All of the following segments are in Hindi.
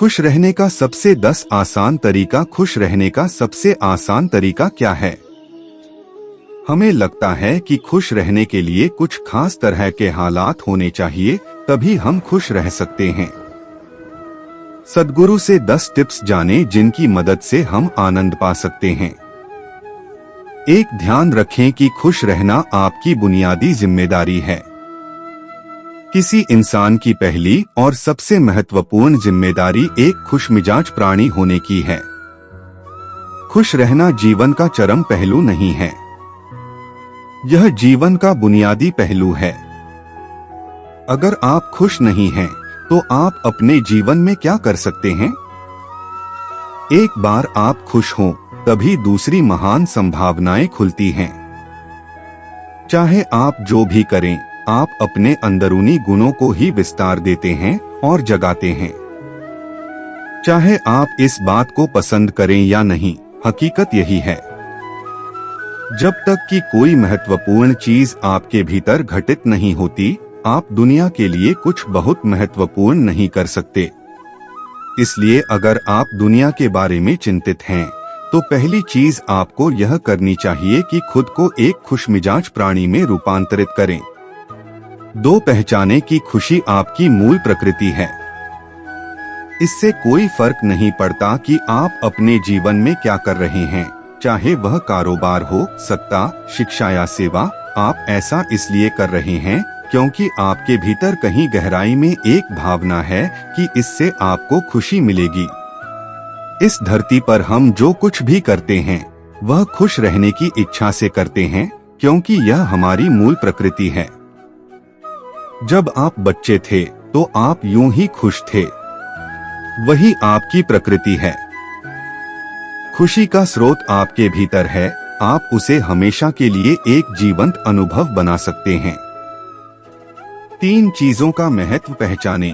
खुश रहने का सबसे 10 आसान तरीका। खुश रहने का सबसे आसान तरीका क्या है? हमें लगता है कि खुश रहने के लिए कुछ खास तरह के हालात होने चाहिए, तभी हम खुश रह सकते हैं। सद्गुरु से 10 टिप्स जानें जिनकी मदद से हम आनंद पा सकते हैं। एक, ध्यान रखें कि खुश रहना आपकी बुनियादी जिम्मेदारी है। किसी इंसान की पहली और सबसे महत्वपूर्ण जिम्मेदारी एक खुशमिजाज प्राणी होने की है। खुश रहना जीवन का चरम पहलू नहीं है, यह जीवन का बुनियादी पहलू है। अगर आप खुश नहीं हैं, तो आप अपने जीवन में क्या कर सकते हैं? एक बार आप खुश हों, तभी दूसरी महान संभावनाएं खुलती हैं। चाहे आप जो भी करें, आप अपने अंदरूनी गुणों को ही विस्तार देते हैं और जगाते हैं। चाहे आप इस बात को पसंद करें या नहीं, हकीकत यही है। जब तक कि कोई महत्वपूर्ण चीज आपके भीतर घटित नहीं होती, आप दुनिया के लिए कुछ बहुत महत्वपूर्ण नहीं कर सकते। इसलिए अगर आप दुनिया के बारे में चिंतित हैं, तो पहली चीज आपको यह करनी चाहिए कि खुद को एक खुशमिजाज प्राणी में रूपांतरित करें। 2, पहचानें कि खुशी आपकी मूल प्रकृति है। इससे कोई फर्क नहीं पड़ता कि आप अपने जीवन में क्या कर रहे हैं, चाहे वह कारोबार हो, सत्ता, शिक्षा या सेवा। आप ऐसा इसलिए कर रहे हैं क्योंकि आपके भीतर कहीं गहराई में एक भावना है कि इससे आपको खुशी मिलेगी। इस धरती पर हम जो कुछ भी करते हैं, वह खुश रहने की इच्छा से करते हैं, क्योंकि यह हमारी मूल प्रकृति है। जब आप बच्चे थे, तो आप यूं ही खुश थे। वही आपकी प्रकृति है। खुशी का स्रोत आपके भीतर है, आप उसे हमेशा के लिए एक जीवंत अनुभव बना सकते हैं। 3 चीजों का महत्व पहचानें।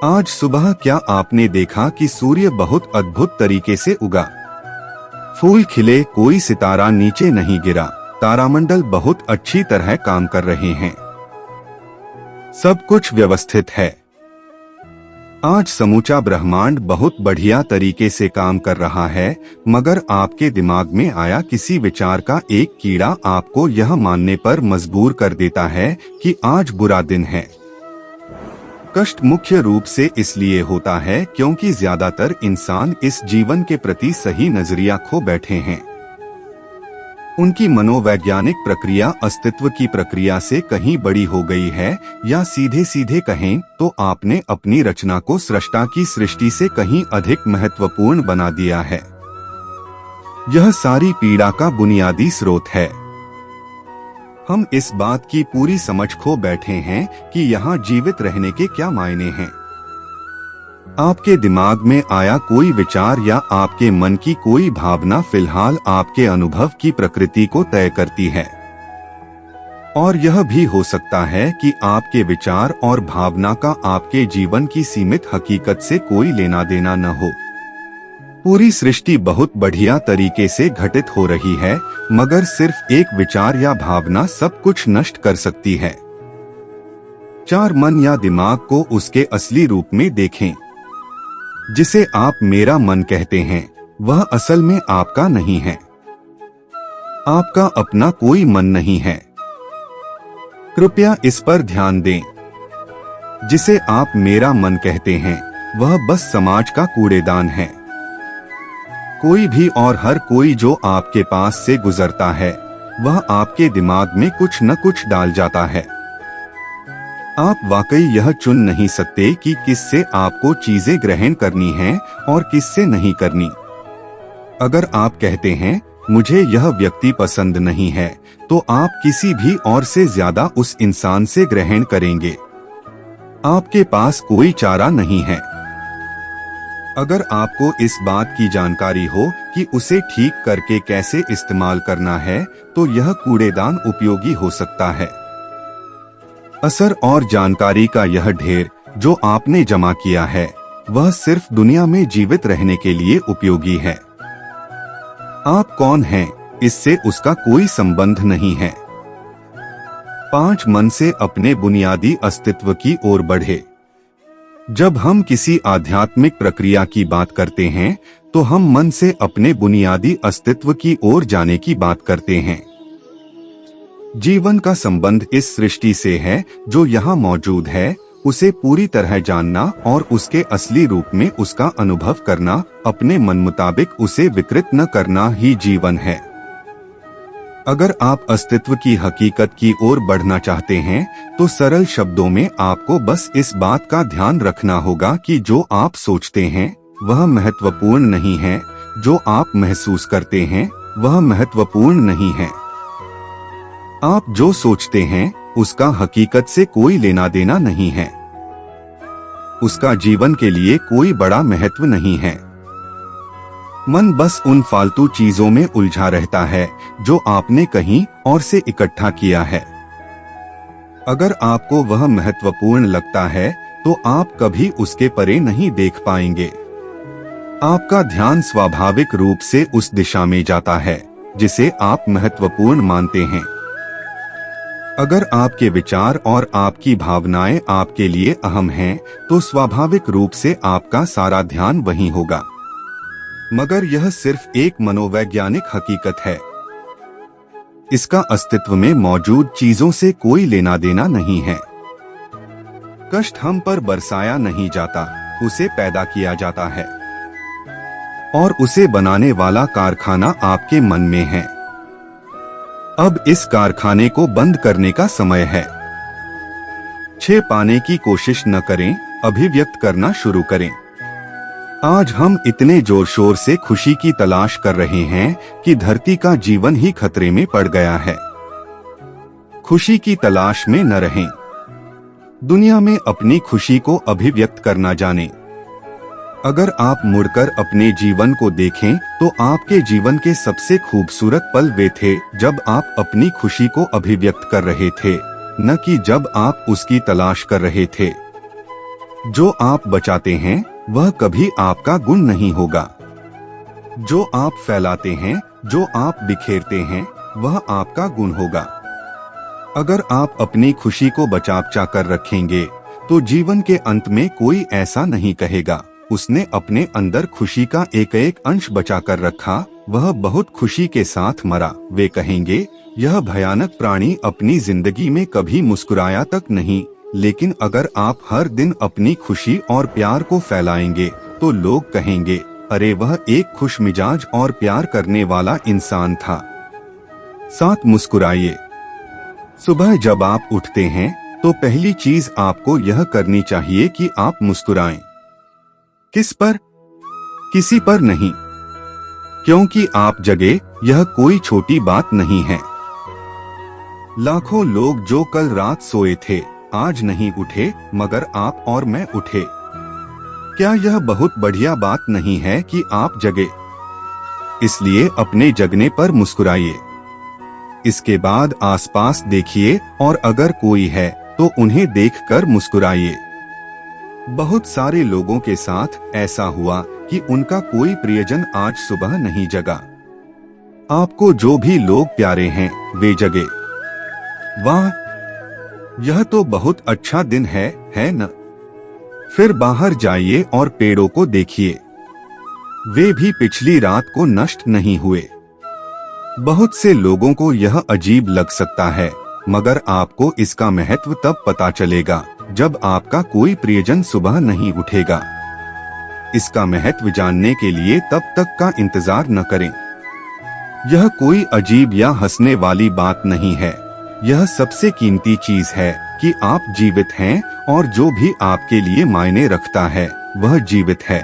आज सुबह क्या आपने देखा कि सूर्य बहुत अद्भुत तरीके से उगा? फूल खिले, कोई सितारा नीचे नहीं गिरा, तारामंडल बहुत अच्छी तरह काम कर रहे हैं। सब कुछ व्यवस्थित है। आज समूचा ब्रह्मांड बहुत बढ़िया तरीके से काम कर रहा है, मगर आपके दिमाग में आया किसी विचार का एक कीड़ा आपको यह मानने पर मजबूर कर देता है कि आज बुरा दिन है। कष्ट मुख्य रूप से इसलिए होता है क्योंकि ज्यादातर इंसान इस जीवन के प्रति सही नजरिया खो बैठे हैं। उनकी मनोवैज्ञानिक प्रक्रिया अस्तित्व की प्रक्रिया से कहीं बड़ी हो गई है, या सीधे सीधे कहें तो आपने अपनी रचना को सृष्टा की सृष्टि से कहीं अधिक महत्वपूर्ण बना दिया है। यह सारी पीड़ा का बुनियादी स्रोत है। हम इस बात की पूरी समझ खो बैठे हैं कि यहाँ जीवित रहने के क्या मायने हैं। आपके दिमाग में आया कोई विचार या आपके मन की कोई भावना फिलहाल आपके अनुभव की प्रकृति को तय करती है। और यह भी हो सकता है कि आपके विचार और भावना का आपके जीवन की सीमित हकीकत से कोई लेना देना न हो। पूरी सृष्टि बहुत बढ़िया तरीके से घटित हो रही है, मगर सिर्फ एक विचार या भावना सब कुछ नष्ट कर सकती है। 4, मन या दिमाग को उसके असली रूप में देखें। जिसे आप मेरा मन कहते हैं, वह असल में आपका नहीं है। आपका अपना कोई मन नहीं है। कृपया इस पर ध्यान दें। जिसे आप मेरा मन कहते हैं, वह बस समाज का कूड़ेदान है। कोई भी और हर कोई जो आपके पास से गुजरता है, वह आपके दिमाग में कुछ न कुछ डाल जाता है। आप वाकई यह चुन नहीं सकते कि किससे आपको चीजें ग्रहण करनी हैं और किससे नहीं करनी। अगर आप कहते हैं मुझे यह व्यक्ति पसंद नहीं है, तो आप किसी भी और से ज्यादा उस इंसान से ग्रहण करेंगे। आपके पास कोई चारा नहीं है। अगर आपको इस बात की जानकारी हो कि उसे ठीक करके कैसे इस्तेमाल करना है, तो यह कूड़ेदान उपयोगी हो सकता है। असर और जानकारी का यह ढेर जो आपने जमा किया है, वह सिर्फ दुनिया में जीवित रहने के लिए उपयोगी है। आप कौन हैं, इससे उसका कोई संबंध नहीं है। 5, मन से अपने बुनियादी अस्तित्व की ओर बढ़े। जब हम किसी आध्यात्मिक प्रक्रिया की बात करते हैं तो हम मन से अपने बुनियादी अस्तित्व की ओर जाने की बात करते हैं। जीवन का संबंध इस सृष्टि से है जो यहाँ मौजूद है, उसे पूरी तरह जानना और उसके असली रूप में उसका अनुभव करना, अपने मन मुताबिक उसे विकृत न करना ही जीवन है। अगर आप अस्तित्व की हकीकत की ओर बढ़ना चाहते हैं तो सरल शब्दों में आपको बस इस बात का ध्यान रखना होगा कि जो आप सोचते हैं वह महत्वपूर्ण नहीं है, जो आप महसूस करते हैं वह महत्वपूर्ण नहीं है। आप जो सोचते हैं उसका हकीकत से कोई लेना देना नहीं है, उसका जीवन के लिए कोई बड़ा महत्व नहीं है। मन बस उन फालतू चीजों में उलझा रहता है जो आपने कहीं और से इकट्ठा किया है। अगर आपको वह महत्वपूर्ण लगता है तो आप कभी उसके परे नहीं देख पाएंगे। आपका ध्यान स्वाभाविक रूप से उस दिशा में जाता है जिसे आप महत्वपूर्ण मानते हैं। अगर आपके विचार और आपकी भावनाएं आपके लिए अहम हैं, तो स्वाभाविक रूप से आपका सारा ध्यान वहीं होगा। मगर यह सिर्फ एक मनोवैज्ञानिक हकीकत है। इसका अस्तित्व में मौजूद चीजों से कोई लेना देना नहीं है। कष्ट हम पर बरसाया नहीं जाता, उसे पैदा किया जाता है और उसे बनाने वाला कारखाना आपके मन में है। अब इस कारखाने को बंद करने का समय है। छे पाने की कोशिश न करें, अभिव्यक्त करना शुरू करें। आज हम इतने जोर शोर से खुशी की तलाश कर रहे हैं कि धरती का जीवन ही खतरे में पड़ गया है। खुशी की तलाश में न रहें। दुनिया में अपनी खुशी को अभिव्यक्त करना जानें। अगर आप मुड़कर अपने जीवन को देखें तो आपके जीवन के सबसे खूबसूरत पल वे थे जब आप अपनी खुशी को अभिव्यक्त कर रहे थे, न कि जब आप उसकी तलाश कर रहे थे। जो आप बचाते हैं वह कभी आपका गुण नहीं होगा। जो आप फैलाते हैं, जो आप बिखेरते हैं, वह आपका गुण होगा। अगर आप अपनी खुशी को बचा कर रखेंगे तो जीवन के अंत में कोई ऐसा नहीं कहेगा, उसने अपने अंदर खुशी का एक एक अंश बचा कर रखा, वह बहुत खुशी के साथ मरा। वे कहेंगे, यह भयानक प्राणी अपनी जिंदगी में कभी मुस्कुराया तक नहीं। लेकिन अगर आप हर दिन अपनी खुशी और प्यार को फैलाएंगे तो लोग कहेंगे, अरे वह एक खुश मिजाज और प्यार करने वाला इंसान था। साथ मुस्कुराइए। सुबह जब आप उठते हैं तो पहली चीज आपको यह करनी चाहिए कि आप मुस्कुराएं। किस पर? किसी पर नहीं, क्योंकि आप जगे, यह कोई छोटी बात नहीं है। लाखों लोग जो कल रात सोए थे आज नहीं उठे, मगर आप और मैं उठे। क्या यह बहुत बढ़िया बात नहीं है कि आप जगे? इसलिए अपने जगने पर मुस्कुराइए। इसके बाद आसपास देखिए और अगर कोई है तो उन्हें देखकर मुस्कुराइए। बहुत सारे लोगों के साथ ऐसा हुआ कि उनका कोई प्रियजन आज सुबह नहीं जगा। आपको जो भी लोग प्यारे हैं वे जगे। वाह, यह तो बहुत अच्छा दिन है न? फिर बाहर जाइए और पेड़ों को देखिए, वे भी पिछली रात को नष्ट नहीं हुए। बहुत से लोगों को यह अजीब लग सकता है, मगर आपको इसका महत्व तब पता चलेगा जब आपका कोई प्रियजन सुबह नहीं उठेगा। इसका महत्व जानने के लिए तब तक का इंतजार न करें। यह कोई अजीब या हंसने वाली बात नहीं है। यह सबसे कीमती चीज है कि आप जीवित हैं और जो भी आपके लिए मायने रखता है वह जीवित है।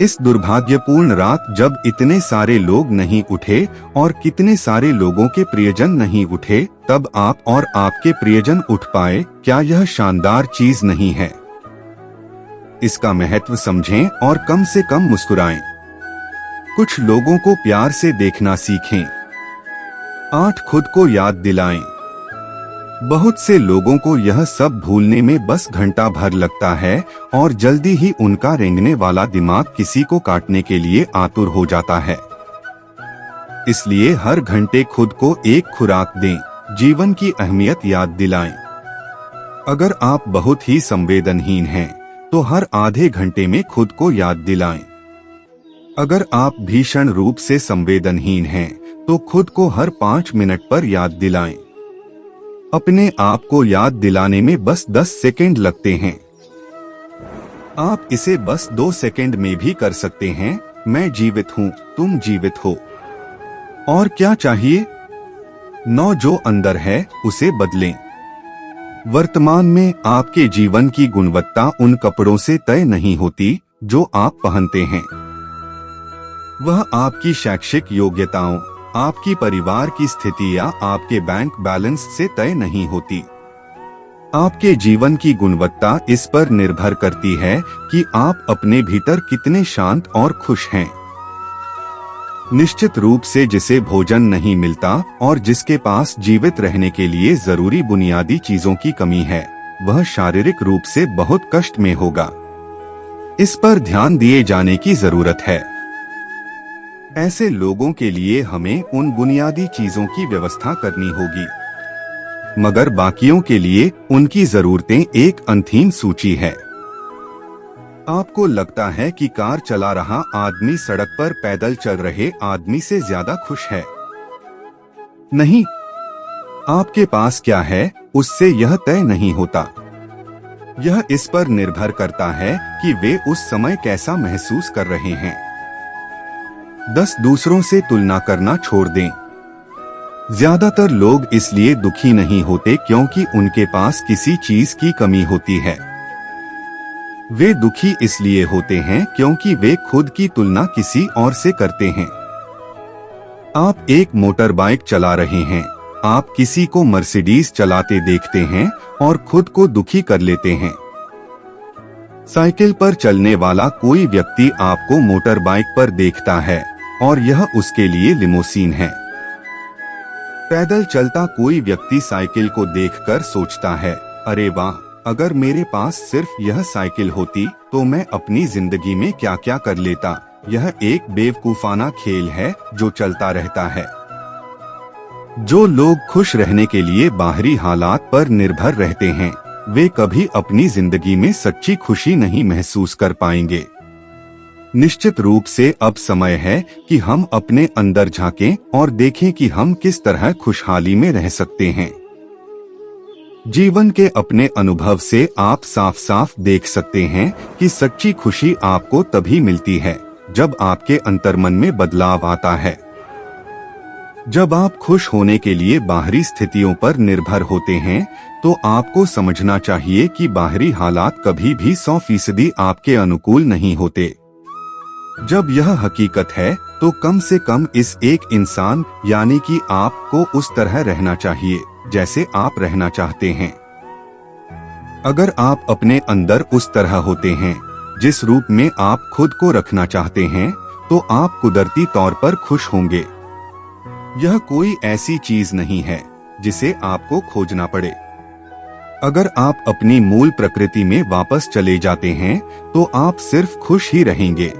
इस दुर्भाग्यपूर्ण रात जब इतने सारे लोग नहीं उठे और कितने सारे लोगों के प्रियजन नहीं उठे, तब आप और आपके प्रियजन उठ पाए, क्या यह शानदार चीज नहीं है? इसका महत्व समझें और कम से कम मुस्कुराएं। कुछ लोगों को प्यार से देखना सीखें। 8 खुद को याद दिलाएं। बहुत से लोगों को यह सब भूलने में बस घंटा भर लगता है और जल्दी ही उनका रेंगने वाला दिमाग किसी को काटने के लिए आतुर हो जाता है। इसलिए हर घंटे खुद को एक खुराक दें, जीवन की अहमियत याद दिलाएं। अगर आप बहुत ही संवेदनहीन हैं, तो हर आधे घंटे में खुद को याद दिलाएं। अगर आप भीषण रूप से संवेदनहीन हैं, तो खुद को हर 5 मिनट पर याद दिलाएं। अपने आप को याद दिलाने में बस 10 सेकंड लगते हैं। आप इसे बस 2 सेकंड में भी कर सकते हैं। मैं जीवित हूँ, तुम जीवित हो। और क्या चाहिए? नौ जो अंदर है उसे बदलें। वर्तमान में आपके जीवन की गुणवत्ता उन कपड़ों से तय नहीं होती जो आप पहनते हैं। वह आपकी शैक्षिक योग्यताओं, आपकी परिवार की स्थिति या आपके बैंक बैलेंस से तय नहीं होती। आपके जीवन की गुणवत्ता इस पर निर्भर करती है कि आप अपने भीतर कितने शांत और खुश हैं। निश्चित रूप से जिसे भोजन नहीं मिलता और जिसके पास जीवित रहने के लिए जरूरी बुनियादी चीजों की कमी है, वह शारीरिक रूप से बहुत कष्ट में होगा। इस पर ध्यान दिए जाने की जरूरत है। ऐसे लोगों के लिए हमें उन बुनियादी चीजों की व्यवस्था करनी होगी, मगर बाकियों के लिए उनकी जरूरतें एक अनंत सूची है। आपको लगता है कि कार चला रहा आदमी सड़क पर पैदल चल रहे आदमी से ज्यादा खुश है। नहीं, आपके पास क्या है उससे यह तय नहीं होता। यह इस पर निर्भर करता है कि वे उस समय कैसा महसूस कर रहे हैं। 10 दूसरों से तुलना करना छोड़ दें। ज्यादातर लोग इसलिए दुखी नहीं होते क्योंकि उनके पास किसी चीज की कमी होती है। वे दुखी इसलिए होते हैं क्योंकि वे खुद की तुलना किसी और से करते हैं। आप एक मोटर बाइक चला रहे हैं, आप किसी को मर्सिडीज चलाते देखते हैं और खुद को दुखी कर लेते हैं। साइकिल पर चलने वाला कोई व्यक्ति आपको मोटर बाइक पर देखता है और यह उसके लिए लिमोसीन है। पैदल चलता कोई व्यक्ति साइकिल को देखकर सोचता है, अरे वाह, अगर मेरे पास सिर्फ यह साइकिल होती तो मैं अपनी जिंदगी में क्या क्या कर लेता। यह एक बेवकूफाना खेल है जो चलता रहता है। जो लोग खुश रहने के लिए बाहरी हालात पर निर्भर रहते हैं, वे कभी अपनी जिंदगी में सच्ची खुशी नहीं महसूस कर पाएंगे। निश्चित रूप से अब समय है कि हम अपने अंदर झांकें और देखें कि हम किस तरह खुशहाली में रह सकते हैं। जीवन के अपने अनुभव से आप साफ साफ देख सकते हैं कि सच्ची खुशी आपको तभी मिलती है जब आपके अंतर्मन में बदलाव आता है। जब आप खुश होने के लिए बाहरी स्थितियों पर निर्भर होते हैं, तो आपको समझना चाहिए कि बाहरी हालात कभी भी 100% आपके अनुकूल नहीं होते। जब यह हकीकत है, तो कम से कम इस एक इंसान यानी कि आपको उस तरह रहना चाहिए जैसे आप रहना चाहते हैं। अगर आप अपने अंदर उस तरह होते हैं जिस रूप में आप खुद को रखना चाहते हैं, तो आप कुदरती तौर पर खुश होंगे। यह कोई ऐसी चीज नहीं है जिसे आपको खोजना पड़े। अगर आप अपनी मूल प्रकृति में वापस चले जाते हैं, तो आप सिर्फ खुश ही रहेंगे।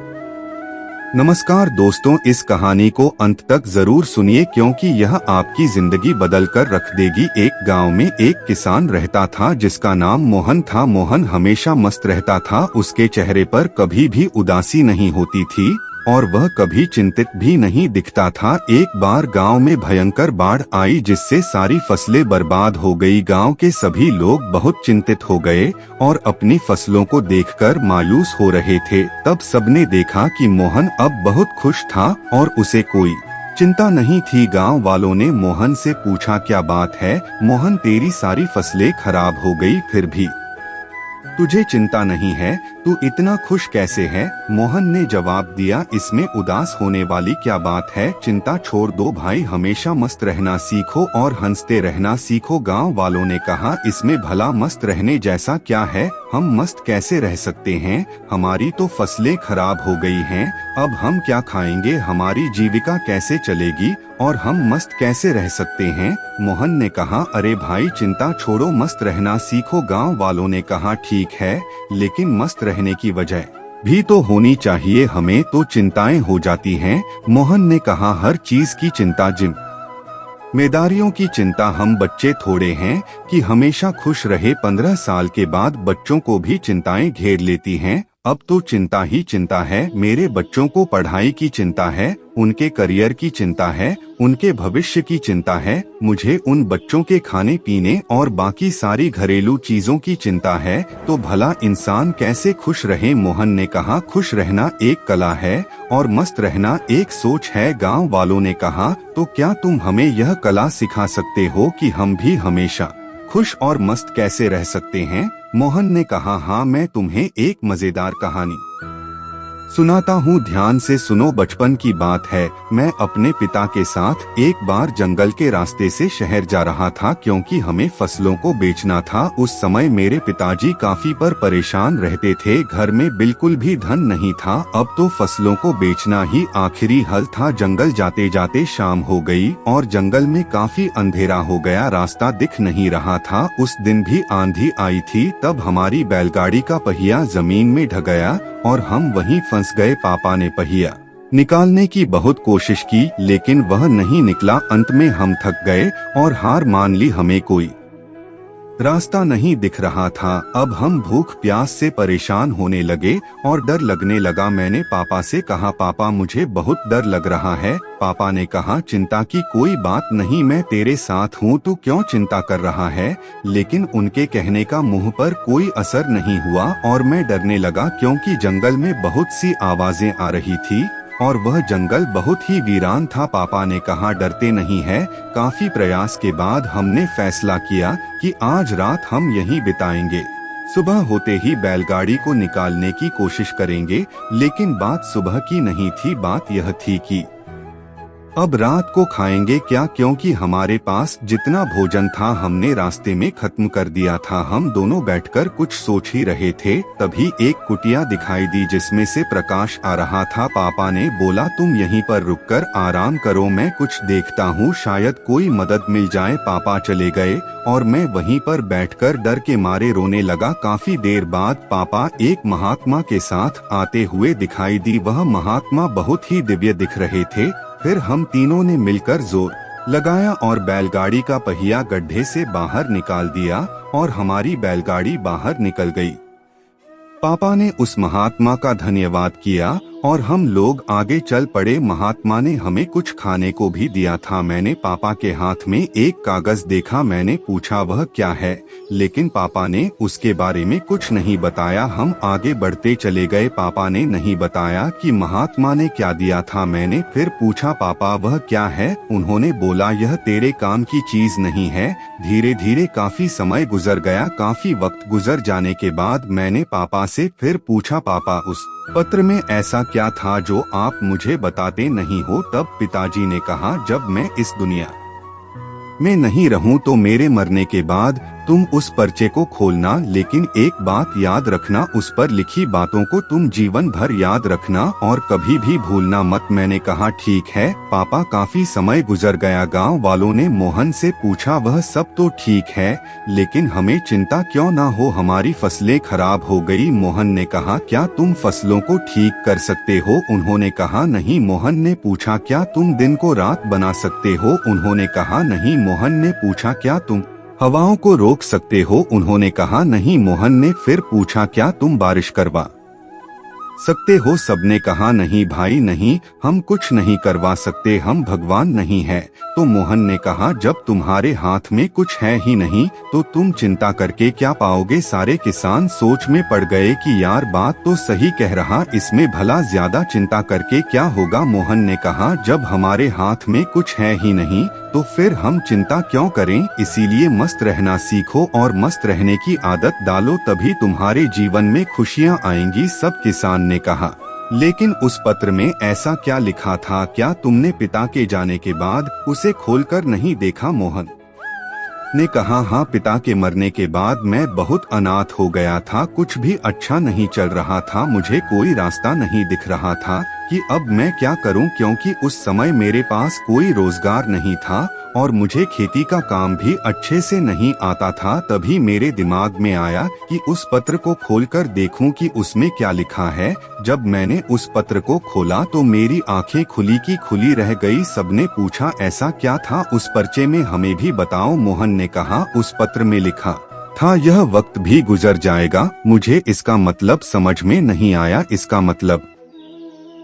नमस्कार दोस्तों, इस कहानी को अंत तक जरूर सुनिए क्योंकि यह आपकी जिंदगी बदल कर रख देगी। एक गांव में एक किसान रहता था जिसका नाम मोहन था। मोहन हमेशा मस्त रहता था, उसके चेहरे पर कभी भी उदासी नहीं होती थी और वह कभी चिंतित भी नहीं दिखता था। एक बार गांव में भयंकर बाढ़ आई जिससे सारी फसलें बर्बाद हो गई। गांव के सभी लोग बहुत चिंतित हो गए और अपनी फसलों को देखकर मायूस हो रहे थे। तब सबने देखा कि मोहन अब बहुत खुश था और उसे कोई चिंता नहीं थी। गांव वालों ने मोहन से पूछा, क्या बात है मोहन, तेरी सारी फसलें खराब हो गई फिर भी तुझे चिंता नहीं है, तू इतना खुश कैसे है? मोहन ने जवाब दिया, इसमें उदास होने वाली क्या बात है? चिंता छोड़ दो भाई, हमेशा मस्त रहना सीखो और हंसते रहना सीखो। गांव वालों ने कहा, इसमें भला मस्त रहने जैसा क्या है? हम मस्त कैसे रह सकते हैं? हमारी तो फसलें खराब हो गई हैं, अब हम क्या खाएंगे? हमारी जीविका कैसे चलेगी और हम मस्त कैसे रह सकते हैं? मोहन ने कहा, अरे भाई चिंता छोड़ो, मस्त रहना सीखो। गांव वालों ने कहा, ठीक है, लेकिन मस्त रहने की वजह भी तो होनी चाहिए, हमें तो चिंताएं हो जाती हैं। मोहन ने कहा, हर चीज की चिंता जिम मेदारियों की चिंता हम बच्चे थोड़े हैं कि हमेशा खुश रहे। 15 साल के बाद बच्चों को भी चिंताएं घेर लेती हैं। अब तो चिंता ही चिंता है। मेरे बच्चों को पढ़ाई की चिंता है, उनके करियर की चिंता है, उनके भविष्य की चिंता है। मुझे उन बच्चों के खाने पीने और बाकी सारी घरेलू चीजों की चिंता है। तो भला इंसान कैसे खुश रहे? मोहन ने कहा, खुश रहना एक कला है और मस्त रहना एक सोच है। गांव वालों ने कहा, तो क्या तुम हमें यह कला सिखा सकते हो कि हम भी हमेशा खुश और मस्त कैसे रह सकते हैं? मोहन ने कहा, हाँ, मैं तुम्हें एक मजेदार कहानी सुनाता हूँ, ध्यान से सुनो। बचपन की बात है, मैं अपने पिता के साथ एक बार जंगल के रास्ते से शहर जा रहा था क्योंकि हमें फसलों को बेचना था। उस समय मेरे पिताजी काफी परेशान रहते थे। घर में बिल्कुल भी धन नहीं था। अब तो फसलों को बेचना ही आखिरी हल था। जंगल जाते जाते शाम हो गई और जंगल में काफी अंधेरा हो गया। रास्ता दिख नहीं रहा था। उस दिन भी आंधी आई थी। तब हमारी बैलगाड़ी का पहिया जमीन में ढह गया और हम वहीं फंस गए। पापा ने पहिया निकालने की बहुत कोशिश की लेकिन वह नहीं निकला। अंत में हम थक गए और हार मान ली। हमें कोई रास्ता नहीं दिख रहा था। अब हम भूख प्यास से परेशान होने लगे और डर लगने लगा। मैंने पापा से कहा, पापा मुझे बहुत डर लग रहा है। पापा ने कहा, चिंता की कोई बात नहीं, मैं तेरे साथ हूँ, तू क्यों चिंता कर रहा है? लेकिन उनके कहने का मुंह पर कोई असर नहीं हुआ और मैं डरने लगा क्योंकि जंगल में बहुत सी आवाजें आ रही थी और वह जंगल बहुत ही वीरान था। पापा ने कहा, डरते नहीं है। काफी प्रयास के बाद हमने फैसला किया कि आज रात हम यहीं बिताएंगे। सुबह होते ही बैलगाड़ी को निकालने की कोशिश करेंगे। लेकिन बात सुबह की नहीं थी, बात यह थी कि अब रात को खाएंगे क्या, क्योंकि हमारे पास जितना भोजन था हमने रास्ते में खत्म कर दिया था। हम दोनों बैठकर कुछ सोच ही रहे थे, तभी एक कुटिया दिखाई दी जिसमें से प्रकाश आ रहा था। पापा ने बोला, तुम यहीं पर रुककर आराम करो, मैं कुछ देखता हूँ, शायद कोई मदद मिल जाए। पापा चले गए और मैं वहीं पर बैठकर डर के मारे रोने लगा। काफी देर बाद पापा एक महात्मा के साथ आते हुए दिखाई दी। वह महात्मा बहुत ही दिव्य दिख रहे थे। फिर हम तीनों ने मिलकर जोर लगाया और बैलगाड़ी का पहिया गड्ढे से बाहर निकाल दिया और हमारी बैलगाड़ी बाहर निकल गई। पापा ने उस महात्मा का धन्यवाद किया और हम लोग आगे चल पड़े। महात्मा ने हमें कुछ खाने को भी दिया था। मैंने पापा के हाथ में एक कागज देखा। मैंने पूछा, वह क्या है? लेकिन पापा ने उसके बारे में कुछ नहीं बताया। हम आगे बढ़ते चले गए। पापा ने नहीं बताया कि महात्मा ने क्या दिया था। मैंने फिर पूछा, पापा वह क्या है? उन्होंने बोला, यह तेरे काम की चीज नहीं है। धीरे धीरे काफी समय गुजर गया। काफी वक्त गुजर जाने के बाद मैंने पापा से फिर पूछा, पापा उस पत्र में ऐसा क्या था जो आप मुझे बताते नहीं हो? तब पिताजी ने कहा, जब मैं इस दुनिया में नहीं रहूं तो मेरे मरने के बाद तुम उस पर्चे को खोलना, लेकिन एक बात याद रखना, उस पर लिखी बातों को तुम जीवन भर याद रखना और कभी भी भूलना मत। मैंने कहा, ठीक है पापा। काफी समय गुजर गया। गांव वालों ने मोहन से पूछा, वह सब तो ठीक है लेकिन हमें चिंता क्यों ना हो? हमारी फसलें खराब हो गई। मोहन ने कहा, क्या तुम फसलों को ठीक कर सकते हो? उन्होंने कहा, नहीं। मोहन ने पूछा, क्या तुम दिन को रात बना सकते हो? उन्होंने कहा, नहीं। मोहन ने पूछा, क्या तुम हवाओं को रोक सकते हो? उन्होंने कहा, नहीं। मोहन ने फिर पूछा, क्या तुम बारिश करवा सकते हो? सबने कहा, नहीं भाई नहीं, हम कुछ नहीं करवा सकते, हम भगवान नहीं है। तो मोहन ने कहा, जब तुम्हारे हाथ में कुछ है ही नहीं तो तुम चिंता करके क्या पाओगे? सारे किसान सोच में पड़ गए कि यार बात तो सही कह रहा, इसमें भला ज्यादा चिंता करके क्या होगा? मोहन ने कहा, जब हमारे हाथ में कुछ है ही नहीं तो फिर हम चिंता क्यों करें? इसीलिए मस्त रहना सीखो और मस्त रहने की आदत डालो, तभी तुम्हारे जीवन में खुशियां आएंगी। सब किसान ने कहा, लेकिन उस पत्र में ऐसा क्या लिखा था? क्या तुमने पिता के जाने के बाद उसे खोलकर नहीं देखा? मोहन ने कहा, हाँ, पिता के मरने के बाद मैं बहुत अनाथ हो गया था। कुछ भी अच्छा नहीं चल रहा था। मुझे कोई रास्ता नहीं दिख रहा था। कि अब मैं क्या करूं, क्योंकि उस समय मेरे पास कोई रोजगार नहीं था और मुझे खेती का काम भी अच्छे से नहीं आता था। तभी मेरे दिमाग में आया कि उस पत्र को खोलकर देखूं कि उसमें क्या लिखा है। जब मैंने उस पत्र को खोला तो मेरी आंखें खुली की खुली रह गई। सबने पूछा ऐसा क्या था उस पर्चे में, हमें भी बताओ। मोहन ने कहा उस पत्र में लिखा था यह वक्त भी गुजर जाएगा। मुझे इसका मतलब समझ में नहीं आया। इसका मतलब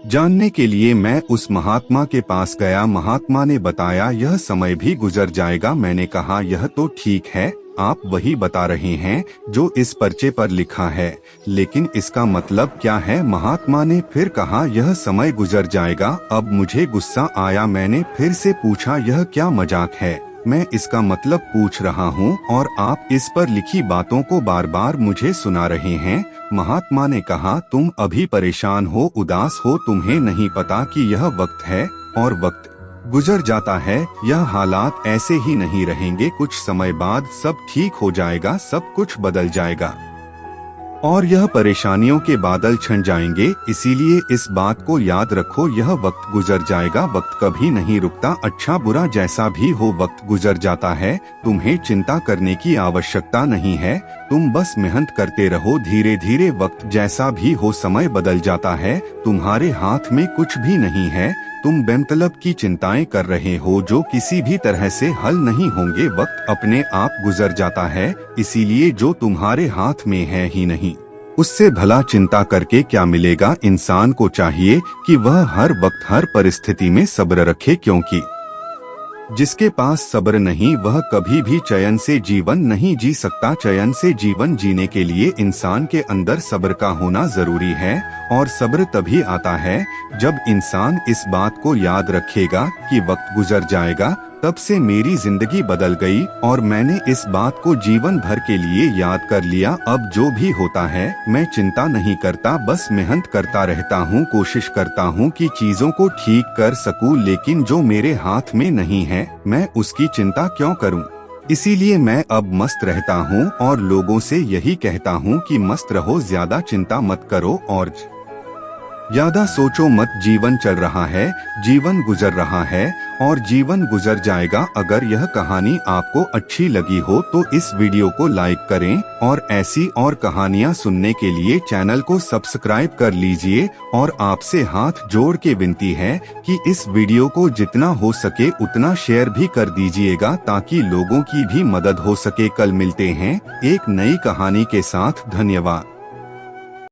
जानने के लिए मैं उस महात्मा के पास गया। महात्मा ने बताया यह समय भी गुजर जाएगा। मैंने कहा यह तो ठीक है, आप वही बता रहे हैं जो इस पर्चे पर लिखा है, लेकिन इसका मतलब क्या है। महात्मा ने फिर कहा यह समय गुजर जाएगा। अब मुझे गुस्सा आया। मैंने फिर से पूछा यह क्या मजाक है, मैं इसका मतलब पूछ रहा हूँ और आप इस पर लिखी बातों को बार बार मुझे सुना रहे हैं। महात्मा ने कहा तुम अभी परेशान हो, उदास हो, तुम्हें नहीं पता कि यह वक्त है और वक्त गुजर जाता है। यह हालात ऐसे ही नहीं रहेंगे, कुछ समय बाद सब ठीक हो जाएगा, सब कुछ बदल जाएगा और यह परेशानियों के बादल छन जाएंगे। इसीलिए इस बात को याद रखो, यह वक्त गुजर जाएगा, वक्त कभी नहीं रुकता। अच्छा बुरा जैसा भी हो वक्त गुजर जाता है, तुम्हें चिंता करने की आवश्यकता नहीं है। तुम बस मेहनत करते रहो, धीरे धीरे वक्त जैसा भी हो समय बदल जाता है। तुम्हारे हाथ में कुछ भी नहीं है, तुम बेमतलब की चिंताएं कर रहे हो जो किसी भी तरह से हल नहीं होंगे। वक्त अपने आप गुजर जाता है, इसीलिए जो तुम्हारे हाथ में है ही नहीं उससे भला चिंता करके क्या मिलेगा। इंसान को चाहिए कि वह हर वक्त हर परिस्थिति में सब्र रखे, क्योंकि जिसके पास सब्र नहीं वह कभी भी चैन से जीवन नहीं जी सकता। चैन से जीवन जीने के लिए इंसान के अंदर सब्र का होना जरूरी है और सब्र तभी आता है जब इंसान इस बात को याद रखेगा कि वक्त गुजर जाएगा। तब से मेरी जिंदगी बदल गई और मैंने इस बात को जीवन भर के लिए याद कर लिया। अब जो भी होता है मैं चिंता नहीं करता, बस मेहनत करता रहता हूँ, कोशिश करता हूँ कि चीजों को ठीक कर सकूँ, लेकिन जो मेरे हाथ में नहीं है मैं उसकी चिंता क्यों करूँ। इसीलिए मैं अब मस्त रहता हूँ और लोगों से यही कहता हूँ कि मस्त रहो, ज्यादा चिंता मत करो और ज्यादा सोचो मत। जीवन चल रहा है, जीवन गुजर रहा है और जीवन गुजर जाएगा। अगर यह कहानी आपको अच्छी लगी हो तो इस वीडियो को लाइक करें और ऐसी और कहानियां सुनने के लिए चैनल को सब्सक्राइब कर लीजिए। और आपसे हाथ जोड़ के विनती है कि इस वीडियो को जितना हो सके उतना शेयर भी कर दीजिएगा ताकि लोगों की भी मदद हो सके। कल मिलते हैं एक नई कहानी के साथ। धन्यवाद।